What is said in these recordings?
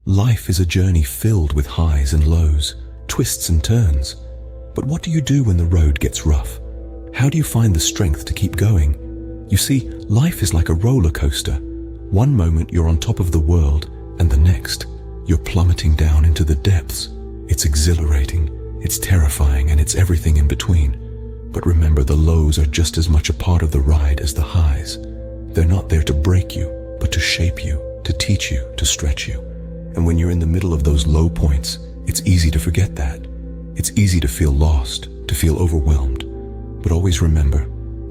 Life is a journey filled with highs and lows, twists and turns. But what do you do when the road gets rough? How do you find the strength to keep going? You see, life is like a roller coaster. One moment you're on top of the world, and the next, you're plummeting down into the depths. It's exhilarating, it's terrifying, and it's everything in between. But remember, the lows are just as much a part of the ride as the highs. They're not there to break you, but to shape you, to teach you, to stretch you. And when you're in the middle of those low points, it's easy to forget that. It's easy to feel lost, to feel overwhelmed. But always remember,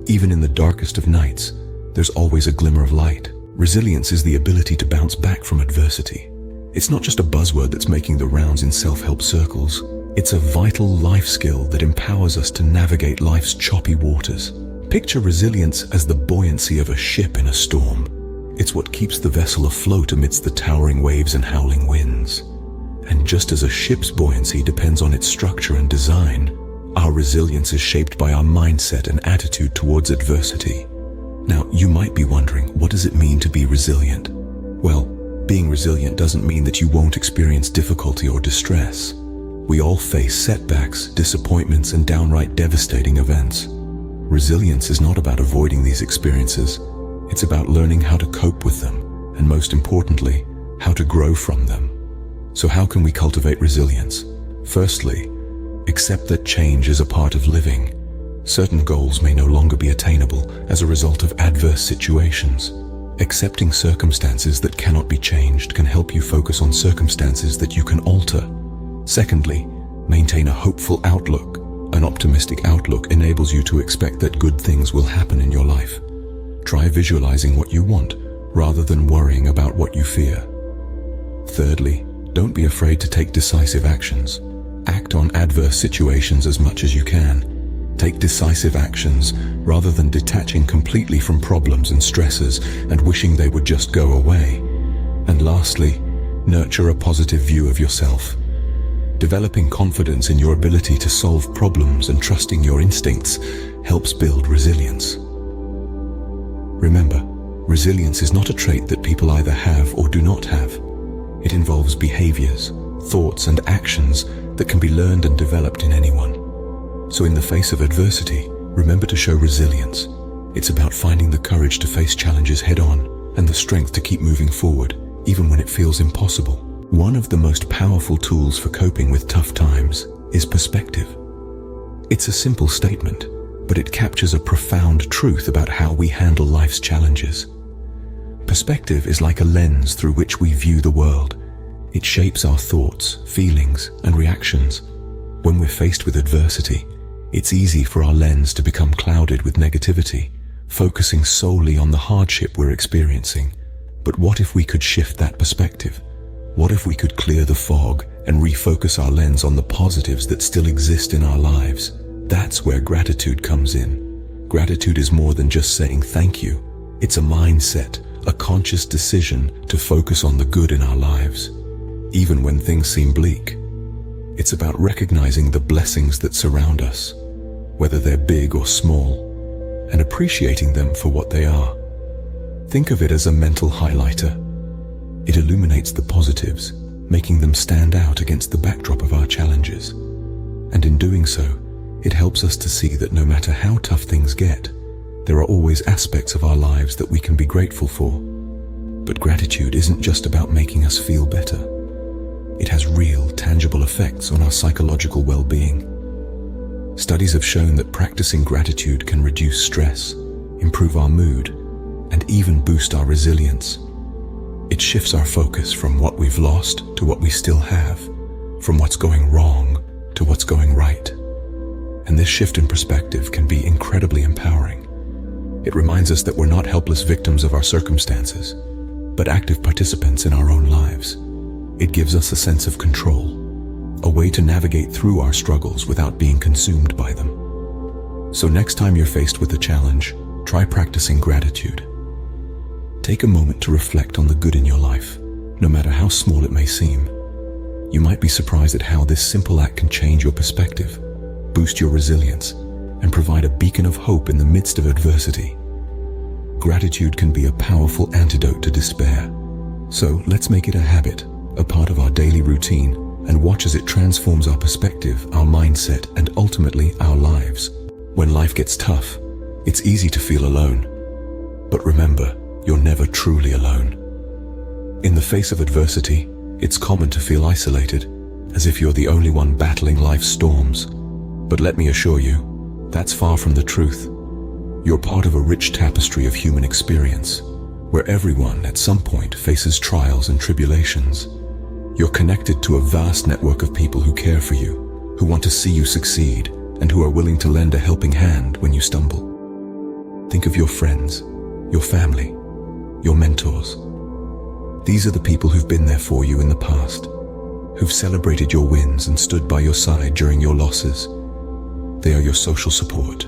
even in the darkest of nights, there's always a glimmer of light. Resilience is the ability to bounce back from adversity. It's not just a buzzword that's making the rounds in self-help circles. It's a vital life skill that empowers us to navigate life's choppy waters. Picture resilience as the buoyancy of a ship in a storm. It's what keeps the vessel afloat amidst the towering waves and howling winds. And just as a ship's buoyancy depends on its structure and design, our resilience is shaped by our mindset and attitude towards adversity. Now, you might be wondering, what does it mean to be resilient? Well, being resilient doesn't mean that you won't experience difficulty or distress. We all face setbacks, disappointments, and downright devastating events. Resilience is not about avoiding these experiences. It's about learning how to cope with them, and most importantly, how to grow from them. So how can we cultivate resilience? Firstly, accept that change is a part of living. Certain goals may no longer be attainable as a result of adverse situations. Accepting circumstances that cannot be changed can help you focus on circumstances that you can alter. Secondly, maintain a hopeful outlook. An optimistic outlook enables you to expect that good things will happen in your life. Try visualizing what you want rather than worrying about what you fear. Thirdly, don't be afraid to take decisive actions. Act on adverse situations as much as you can. Take decisive actions rather than detaching completely from problems and stresses and wishing they would just go away. And lastly, nurture a positive view of yourself. Developing confidence in your ability to solve problems and trusting your instincts helps build resilience. Remember, resilience is not a trait that people either have or do not have. It involves behaviors, thoughts, and actions that can be learned and developed in anyone. So in the face of adversity, remember to show resilience. It's about finding the courage to face challenges head-on and the strength to keep moving forward, even when it feels impossible. One of the most powerful tools for coping with tough times is perspective. It's a simple statement, but it captures a profound truth about how we handle life's challenges. Perspective is like a lens through which we view the world. It shapes our thoughts, feelings, and reactions. When we're faced with adversity, it's easy for our lens to become clouded with negativity, focusing solely on the hardship we're experiencing. But what if we could shift that perspective? What if we could clear the fog and refocus our lens on the positives that still exist in our lives? That's where gratitude comes in. Gratitude is more than just saying thank you. It's a mindset, a conscious decision to focus on the good in our lives, even when things seem bleak. It's about recognizing the blessings that surround us, whether they're big or small, and appreciating them for what they are. Think of it as a mental highlighter. It illuminates the positives, making them stand out against the backdrop of our challenges. And in doing so, it helps us to see that no matter how tough things get, there are always aspects of our lives that we can be grateful for. But gratitude isn't just about making us feel better. It has real, tangible effects on our psychological well-being. Studies have shown that practicing gratitude can reduce stress, improve our mood, and even boost our resilience. It shifts our focus from what we've lost to what we still have, from what's going wrong to what's going right. And this shift in perspective can be incredibly empowering. It reminds us that we're not helpless victims of our circumstances, but active participants in our own lives. It gives us a sense of control, a way to navigate through our struggles without being consumed by them. So next time you're faced with a challenge, try practicing gratitude. Take a moment to reflect on the good in your life, no matter how small it may seem. You might be surprised at how this simple act can change your perspective, boost your resilience, and provide a beacon of hope in the midst of adversity. Gratitude can be a powerful antidote to despair. So let's make it a habit. a part of our daily routine, and watch as it transforms our perspective, our mindset, and ultimately our lives. When life gets tough, it's easy to feel alone. But remember, you're never truly alone. In the face of adversity, it's common to feel isolated, as if you're the only one battling life's storms. But let me assure you, that's far from the truth. You're part of a rich tapestry of human experience, where everyone at some point faces trials and tribulations. You're connected to a vast network of people who care for you, who want to see you succeed, and who are willing to lend a helping hand when you stumble. Think of your friends, your family, your mentors. These are the people who've been there for you in the past, who've celebrated your wins and stood by your side during your losses. They are your social support,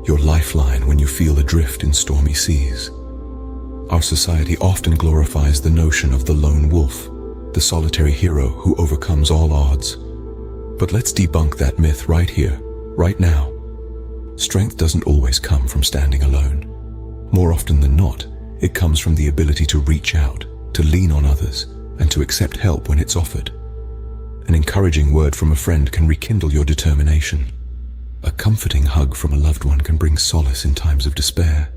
your lifeline when you feel adrift in stormy seas. Our society often glorifies the notion of the lone wolf, the solitary hero who overcomes all odds. But let's debunk that myth right here, right now. Strength doesn't always come from standing alone. More often than not, it comes from the ability to reach out, to lean on others, and to accept help when it's offered. An encouraging word from a friend can rekindle your determination. A comforting hug from a loved one can bring solace in times of despair.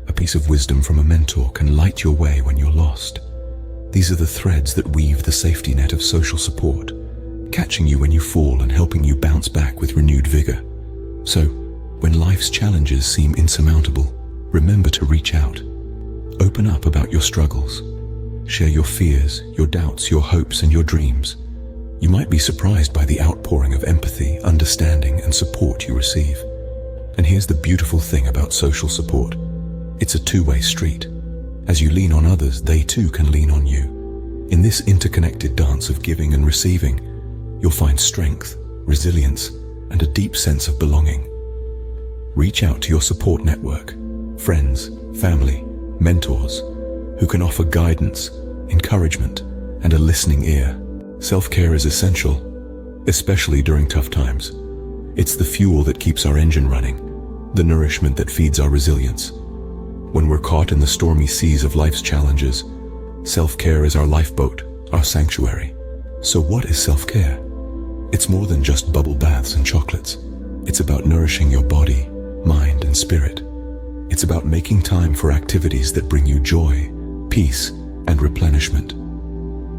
A piece of wisdom from a mentor can light your way when you're lost. These are the threads that weave the safety net of social support, catching you when you fall and helping you bounce back with renewed vigor. So, when life's challenges seem insurmountable, remember to reach out. Open up about your struggles. Share your fears, your doubts, your hopes, and your dreams. You might be surprised by the outpouring of empathy, understanding, and support you receive. And here's the beautiful thing about social support. It's a two-way street. As you lean on others, they too can lean on you. In this interconnected dance of giving and receiving, you'll find strength, resilience, and a deep sense of belonging. Reach out to your support network, friends, family, mentors, who can offer guidance, encouragement, and a listening ear. Self-care is essential, especially during tough times. It's the fuel that keeps our engine running, the nourishment that feeds our resilience. When we're caught in the stormy seas of life's challenges, self-care is our lifeboat, our sanctuary. So what is self-care? It's more than just bubble baths and chocolates. It's about nourishing your body, mind, and spirit. It's about making time for activities that bring you joy, peace, and replenishment.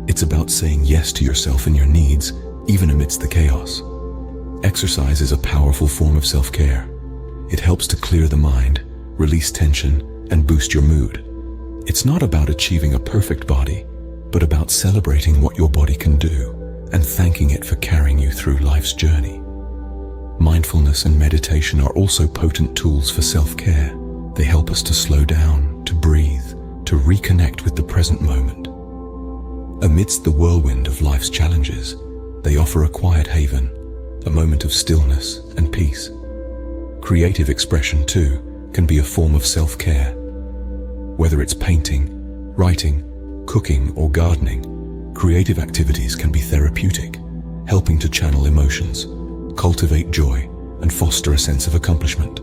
It's about saying yes to yourself and your needs, even amidst the chaos. Exercise is a powerful form of self-care. It helps to clear the mind, release tension, and boost your mood. It's not about achieving a perfect body, but about celebrating what your body can do and thanking it for carrying you through life's journey. Mindfulness and meditation are also potent tools for self-care. They help us to slow down, to breathe, to reconnect with the present moment. Amidst the whirlwind of life's challenges, they offer a quiet haven, a moment of stillness and peace. Creative expression, too, can be a form of self-care. Whether it's painting, writing, cooking, or gardening, creative activities can be therapeutic, helping to channel emotions, cultivate joy, and foster a sense of accomplishment.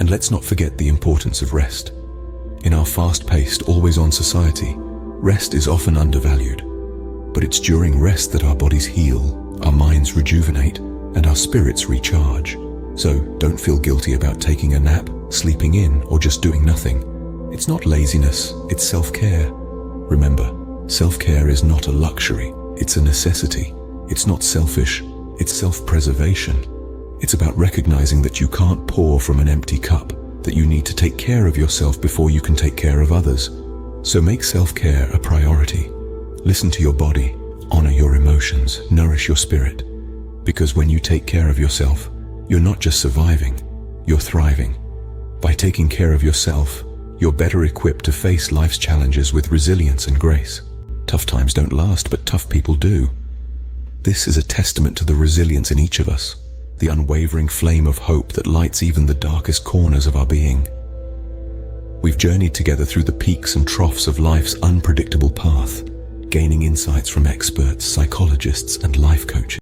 And let's not forget the importance of rest. In our fast-paced, always-on society, rest is often undervalued. But it's during rest that our bodies heal, our minds rejuvenate, and our spirits recharge. So don't feel guilty about taking a nap, sleeping in, or just doing nothing. It's not laziness, it's self-care. Remember, self-care is not a luxury, it's a necessity. It's not selfish, it's self-preservation. It's about recognizing that you can't pour from an empty cup, that you need to take care of yourself before you can take care of others. So make self-care a priority. Listen to your body, honor your emotions, nourish your spirit. Because when you take care of yourself, you're not just surviving, you're thriving. By taking care of yourself, you're better equipped to face life's challenges with resilience and grace. Tough times don't last, but tough people do. This is a testament to the resilience in each of us, the unwavering flame of hope that lights even the darkest corners of our being. We've journeyed together through the peaks and troughs of life's unpredictable path, gaining insights from experts, psychologists, and life coaches.